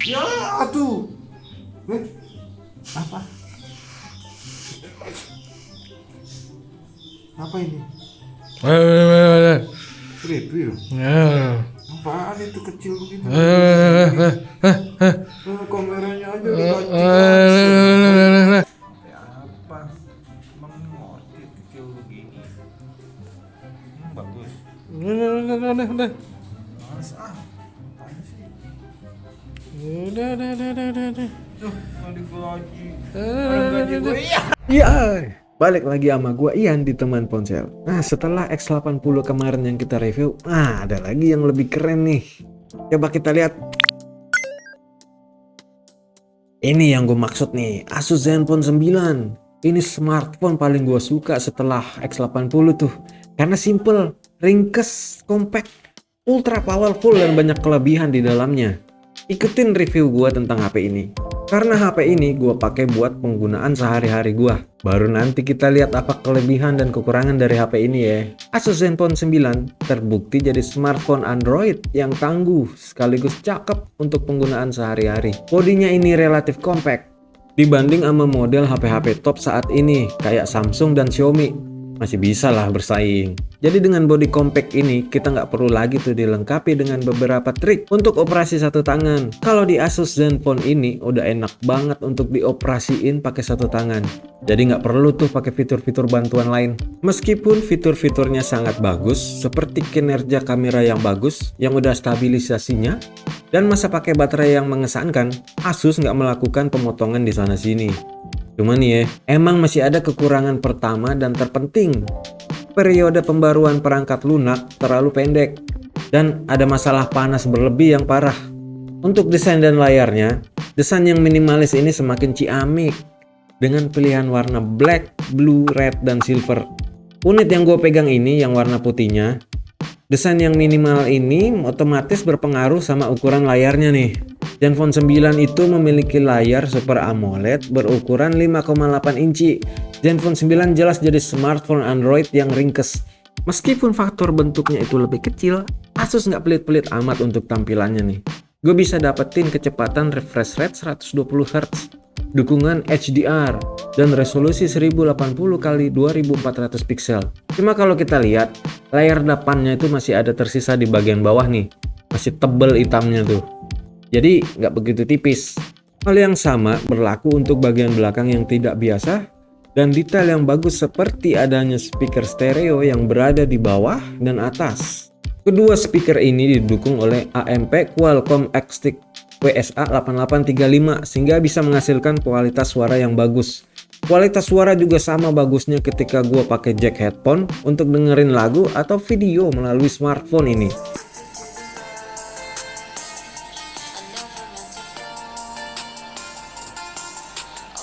Ya, aduh. Apa? Apa ini? Review. Apaan itu kecil begini? Kameranya aja udah kancing. Apa? Emang ngerti kecil begini? Bagus. Males ah. Apaan sih? Udah. Mau digaji. Orang gaji gue iya. Iya, balik lagi sama gua Ian di Teman Ponsel. Nah, setelah X80 kemarin yang kita review, ada lagi yang lebih keren nih. Coba kita lihat. Ini yang gue maksud nih, Asus Zenfone 9. Ini smartphone paling gue suka setelah X80 tuh. Karena simple, ringkes, compact, ultra powerful dan banyak kelebihan di dalamnya. Ikutin review gue tentang HP ini. Karena HP ini gue pakai buat penggunaan sehari-hari gue. Baru nanti kita lihat apa kelebihan dan kekurangan dari HP ini ya. Asus Zenfone 9 terbukti jadi smartphone Android yang tangguh sekaligus cakep untuk penggunaan sehari-hari. Bodinya ini relatif compact dibanding sama model HP-HP top saat ini kayak Samsung dan Xiaomi. Masih bisa lah bersaing. Jadi dengan body compact ini kita nggak perlu lagi tuh dilengkapi dengan beberapa trik untuk operasi satu tangan. Kalau di Asus Zenfone ini udah enak banget untuk dioperasiin pakai satu tangan. Jadi nggak perlu tuh pakai fitur-fitur bantuan lain. Meskipun fitur-fiturnya sangat bagus seperti kinerja kamera yang bagus yang udah stabilisasinya dan masa pakai baterai yang mengesankan, Asus nggak melakukan pemotongan di sana sini. Cuman ya, emang masih ada kekurangan pertama dan terpenting. Periode pembaruan perangkat lunak terlalu pendek dan ada masalah panas berlebih yang parah. Untuk desain dan layarnya, desain yang minimalis ini semakin ciamik dengan pilihan warna black, blue, red, dan silver. Unit yang gue pegang ini yang warna putihnya, desain yang minimal ini otomatis berpengaruh sama ukuran layarnya nih. Zenfone 9 itu memiliki layar Super AMOLED berukuran 5,8 inci. Zenfone 9 jelas jadi smartphone Android yang ringkes. Meskipun faktor bentuknya itu lebih kecil, Asus nggak pelit-pelit amat untuk tampilannya nih. Gue bisa dapetin kecepatan refresh rate 120Hz, dukungan HDR, dan resolusi 1080x2400 pixel. Cuma kalau kita lihat, layar depannya itu masih ada tersisa di bagian bawah nih. Masih tebel hitamnya tuh. Jadi nggak begitu tipis. Hal yang sama berlaku untuk bagian belakang yang tidak biasa dan detail yang bagus seperti adanya speaker stereo yang berada di bawah dan atas. Kedua speaker ini didukung oleh AMP Qualcomm X-Stick WSA8835 sehingga bisa menghasilkan kualitas suara yang bagus. Kualitas suara juga sama bagusnya ketika gua pakai jack headphone untuk dengerin lagu atau video melalui smartphone ini.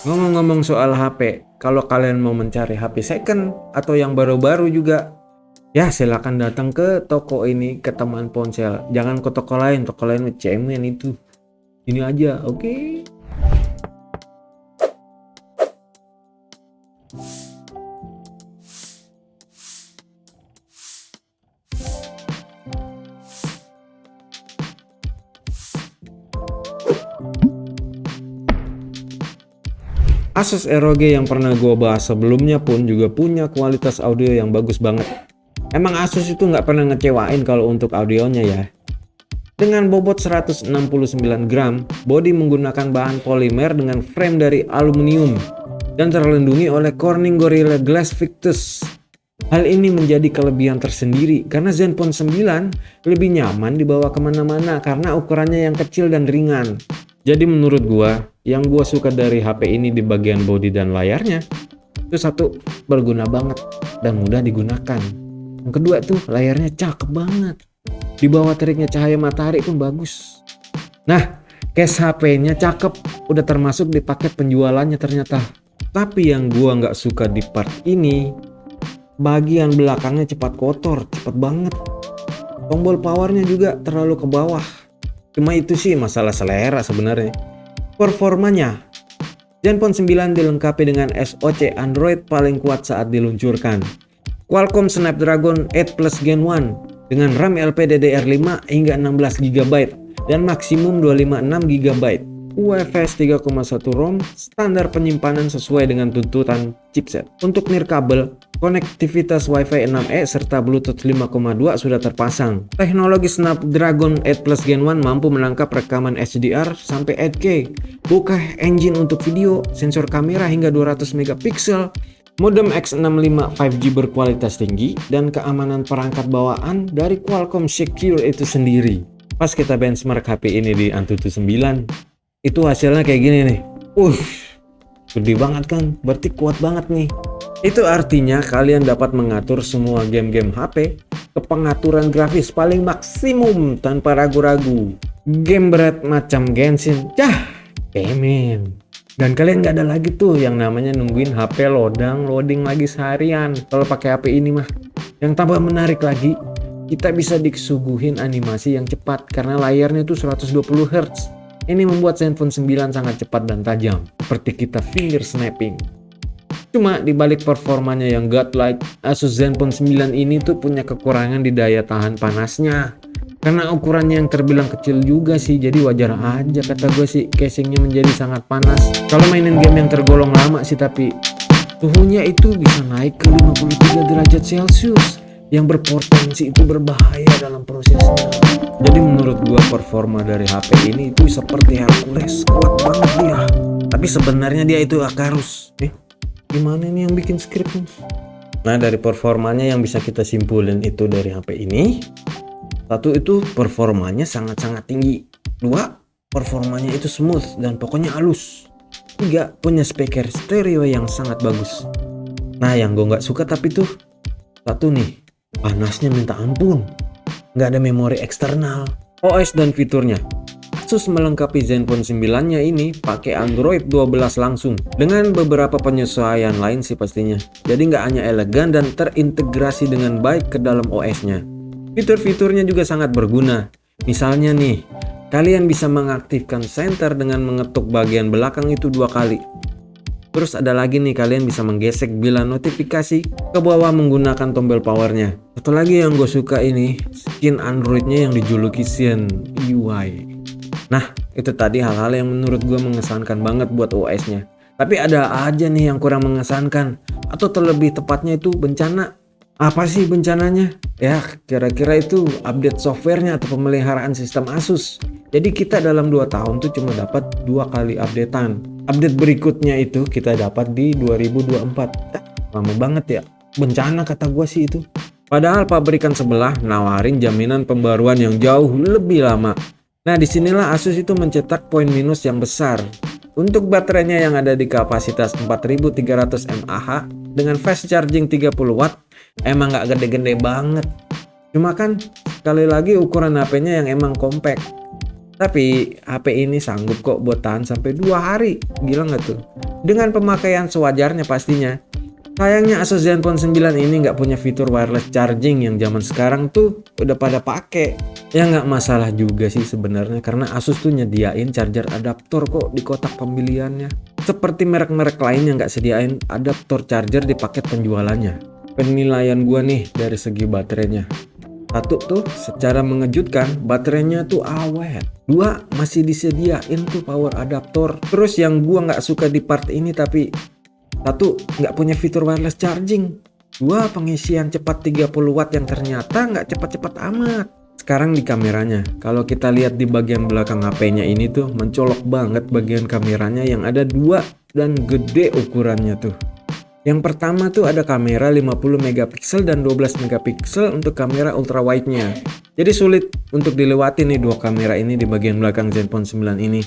Ngomong-ngomong soal HP, kalau kalian mau mencari HP second atau yang baru-baru juga, ya silakan datang ke toko ini, ke Teman Ponsel. Jangan ke toko lain cemen itu. Ini aja, oke? Asus ROG yang pernah gue bahas sebelumnya pun juga punya kualitas audio yang bagus banget. Emang Asus itu nggak pernah ngecewain kalau untuk audionya ya. Dengan bobot 169 gram, bodi menggunakan bahan polimer dengan frame dari aluminium dan terlindungi oleh Corning Gorilla Glass Victus. Hal ini menjadi kelebihan tersendiri karena Zenfone 9 lebih nyaman dibawa kemana-mana karena ukurannya yang kecil dan ringan. Jadi menurut gua, yang gua suka dari HP ini di bagian bodi dan layarnya itu satu, berguna banget dan mudah digunakan. Yang kedua tuh layarnya cakep banget. Di bawah teriknya cahaya matahari pun bagus. Nah, case HP-nya cakep, udah termasuk di paket penjualannya ternyata. Tapi yang gua nggak suka di part ini, bagian belakangnya cepat kotor, cepet banget. Tombol powernya juga terlalu ke bawah. Cuma itu sih masalah selera sebenarnya. Performanya, Zenfone 9 dilengkapi dengan SoC Android paling kuat saat diluncurkan. Qualcomm Snapdragon 8 Plus Gen 1 dengan RAM LPDDR5 hingga 16 GB dan maksimum 256 GB. UFS 3,1 ROM, standar penyimpanan sesuai dengan tuntutan chipset. Untuk nirkabel, konektivitas Wi-Fi 6E serta Bluetooth 5,2 sudah terpasang. Teknologi Snapdragon 8 Plus Gen 1 mampu menangkap rekaman HDR sampai 8K, bokeh engine untuk video, sensor kamera hingga 200 megapiksel, modem X65 5G berkualitas tinggi, dan keamanan perangkat bawaan dari Qualcomm Secure itu sendiri. Pas kita benchmark HP ini di Antutu 9, itu hasilnya kayak gini nih. Gede banget kan? Berarti kuat banget nih. Itu artinya kalian dapat mengatur semua game-game HP ke pengaturan grafis paling maksimum tanpa ragu-ragu. Game berat macam Genshin, pemen. Dan kalian nggak ada lagi tuh yang namanya nungguin HP loading lagi seharian kalau pakai HP ini mah. Yang tambah menarik lagi, kita bisa disuguhin animasi yang cepat karena layarnya tuh 120 Hz. Ini membuat Zenfone 9 sangat cepat dan tajam, seperti kita finger snapping. Cuma dibalik performanya yang godlike, Asus Zenfone 9 ini tuh punya kekurangan di daya tahan panasnya. Karena ukurannya yang terbilang kecil juga sih, jadi wajar aja kata gue sih casingnya menjadi sangat panas. Kalau mainin game yang tergolong lama sih, tapi suhunya itu bisa naik ke 53 derajat Celcius. Yang berpotensi itu berbahaya dalam prosesnya. Jadi menurut gua performa dari HP ini itu seperti Hercules, kuat banget dia. Tapi sebenarnya dia itu Acarus. Gimana nih yang bikin skripnya? Nah, dari performanya yang bisa kita simpulin itu dari HP ini, satu itu performanya sangat-sangat tinggi. Dua, performanya itu smooth dan pokoknya halus. Tiga, punya speaker stereo yang sangat bagus. Nah, yang gua nggak suka tapi tuh satu nih, panasnya minta ampun, nggak ada memori eksternal. OS dan fiturnya, Asus melengkapi Zenfone 9-nya ini pakai Android 12 langsung dengan beberapa penyesuaian lain sih pastinya. Jadi nggak hanya elegan dan terintegrasi dengan baik ke dalam OS-nya. Fitur-fiturnya juga sangat berguna. Misalnya nih, kalian bisa mengaktifkan center dengan mengetuk bagian belakang itu 2 kali. Terus ada lagi nih, kalian bisa menggesek bilah notifikasi ke bawah menggunakan tombol powernya. Satu lagi yang gue suka ini, skin Androidnya yang dijuluki Zen UI. Nah, itu tadi hal-hal yang menurut gue mengesankan banget buat OS-nya. Tapi ada aja nih yang kurang mengesankan, atau terlebih tepatnya itu bencana. Apa sih bencananya? Ya, kira-kira itu update softwarenya atau pemeliharaan sistem Asus. Jadi kita dalam 2 tahun tuh cuma dapat 2 kali updatean. Update berikutnya itu kita dapat di 2024. Lama banget ya. Bencana kata gua sih itu. Padahal pabrikan sebelah nawarin jaminan pembaruan yang jauh lebih lama. Nah, disinilah Asus itu mencetak poin minus yang besar. Untuk baterainya yang ada di kapasitas 4300 mAh dengan fast charging 30 watt, emang nggak gede-gede banget. Cuma kan sekali lagi ukuran HP-nya yang emang compact. Tapi HP ini sanggup kok buat tahan sampai 2 hari. Gila nggak tuh? Dengan pemakaian sewajarnya pastinya. Sayangnya Asus Zenfone 9 ini nggak punya fitur wireless charging yang zaman sekarang tuh udah pada pakai. Ya nggak masalah juga sih sebenarnya, karena Asus tuh nyediain charger adaptor kok di kotak pembeliannya. Seperti merek-merek lain yang nggak sediain adaptor charger di paket penjualannya. Penilaian gua nih dari segi baterainya. Satu tuh secara mengejutkan baterainya tuh awet. Dua, masih disediain tuh power adaptor. Terus yang gua nggak suka di part ini tapi satu, nggak punya fitur wireless charging. Dua, pengisian cepat 30 watt yang ternyata nggak cepat-cepat amat. Sekarang di kameranya, kalau kita lihat di bagian belakang HP-nya ini tuh mencolok banget bagian kameranya yang ada 2 dan gede ukurannya tuh. Yang pertama tuh ada kamera 50 megapiksel dan 12 megapiksel untuk kamera ultrawide-nya. Jadi sulit untuk dilewati nih 2 kamera ini di bagian belakang Zenfone 9 ini.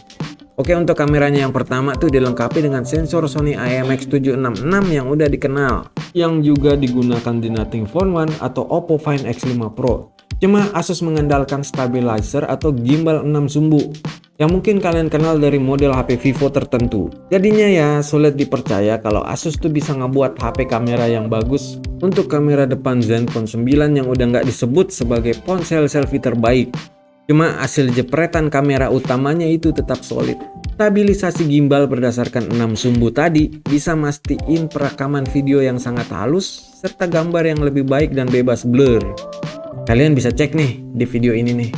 Oke, untuk kameranya yang pertama tuh dilengkapi dengan sensor Sony IMX766 yang udah dikenal, yang juga digunakan di Nothing Phone 1 atau Oppo Find X5 Pro. Cuma Asus mengandalkan stabilizer atau gimbal 6 sumbu yang mungkin kalian kenal dari model HP Vivo tertentu. Jadinya ya sulit dipercaya kalau Asus tuh bisa ngebuat HP kamera yang bagus untuk kamera depan Zenfone 9 yang udah nggak disebut sebagai ponsel selfie terbaik. Cuma hasil jepretan kamera utamanya itu tetap solid. Stabilisasi gimbal berdasarkan 6 sumbu tadi bisa mastiin perekaman video yang sangat halus serta gambar yang lebih baik dan bebas blur. Kalian bisa cek nih di video ini nih.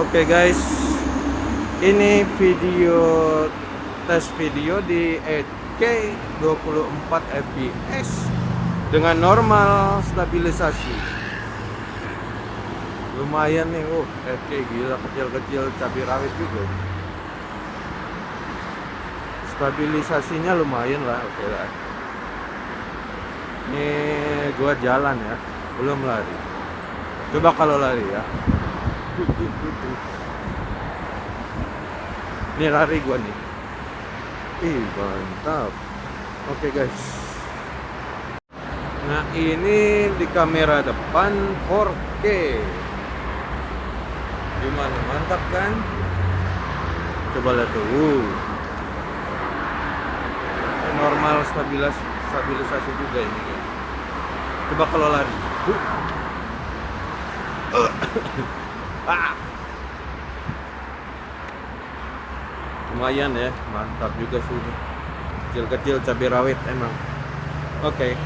Oke guys, ini tes video di 8K 24 fps dengan normal stabilisasi. Lumayan nih, 8K gila, kecil-kecil cabai rawit juga. Stabilisasinya lumayan lah, oke lah. Ini gua jalan ya, belum lari. Coba kalau lari ya. Ini lari gua nih. Ih, mantap. Oke guys. Nah, ini di kamera depan 4K. Gimana, mantap kan? Coba lihat tuh. Normal stabilisasi juga ini ya. Coba kalau lari. Lumayan ya, mantap juga sih. Kecil-kecil cabai rawit emang. Oke.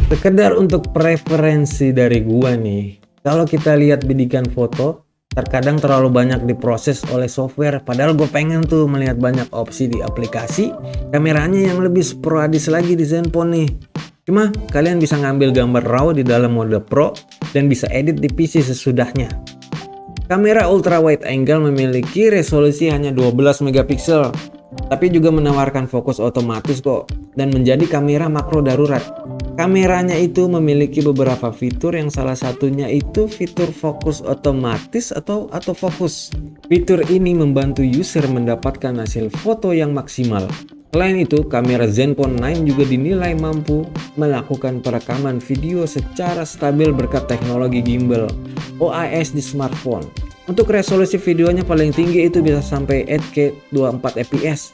Sekedar untuk preferensi dari gua nih, kalau kita lihat bidikan foto, terkadang terlalu banyak diproses oleh software. Padahal gue pengen tuh melihat banyak opsi di aplikasi, kameranya yang lebih sporadis lagi di Zenfone nih. Cuma kalian bisa ngambil gambar RAW di dalam mode Pro dan bisa edit di PC sesudahnya. Kamera ultra wide angle memiliki resolusi hanya 12 megapiksel, tapi juga menawarkan fokus otomatis kok dan menjadi kamera makro darurat. Kameranya itu memiliki beberapa fitur, yang salah satunya itu fitur fokus otomatis atau autofocus. Fitur ini membantu user mendapatkan hasil foto yang maksimal. Selain itu, kamera Zenfone 9 juga dinilai mampu melakukan perekaman video secara stabil berkat teknologi gimbal OIS di smartphone. Untuk resolusi videonya paling tinggi itu bisa sampai 8K 24 fps.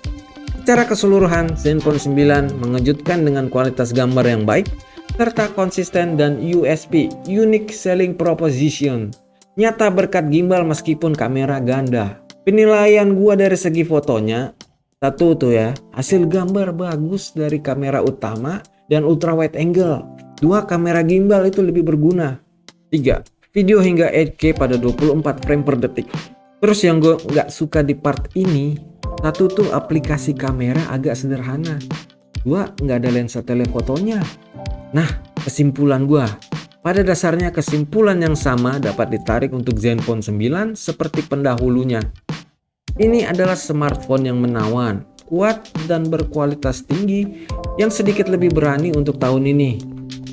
Secara keseluruhan, Zenfone 9 mengejutkan dengan kualitas gambar yang baik, serta konsisten dan USP (Unique Selling Proposition) nyata berkat gimbal meskipun kamera ganda. Penilaian gua dari segi fotonya, satu tuh ya, hasil gambar bagus dari kamera utama dan ultra wide angle. 2, kamera gimbal itu lebih berguna. 3, video hingga 8K pada 24 frame per detik. Terus yang gue nggak suka di part ini, satu tuh aplikasi kamera agak sederhana. 2, nggak ada lensa telefotonya. Nah, kesimpulan gue, pada dasarnya kesimpulan yang sama dapat ditarik untuk Zenfone 9 seperti pendahulunya. Ini adalah smartphone yang menawan, kuat, dan berkualitas tinggi yang sedikit lebih berani untuk tahun ini.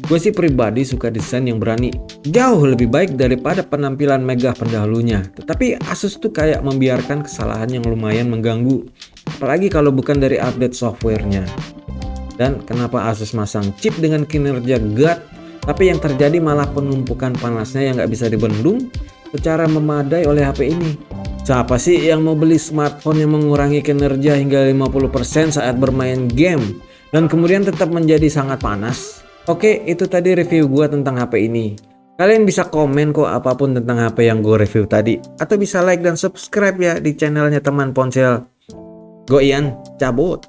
Gue sih pribadi suka desain yang berani, jauh lebih baik daripada penampilan megah pendahulunya. Tetapi Asus tuh kayak membiarkan kesalahan yang lumayan mengganggu, apalagi kalau bukan dari update softwarenya. Dan kenapa Asus masang chip dengan kinerja God, tapi yang terjadi malah penumpukan panasnya yang nggak bisa dibendung secara memadai oleh HP ini. Siapa sih yang mau beli smartphone yang mengurangi kinerja hingga 50% saat bermain game dan kemudian tetap menjadi sangat panas? Oke, itu tadi review gua tentang HP ini. Kalian bisa komen kok apapun tentang HP yang gue review tadi, atau bisa like dan subscribe ya di channelnya teman ponsel. Gue Ian, cabut.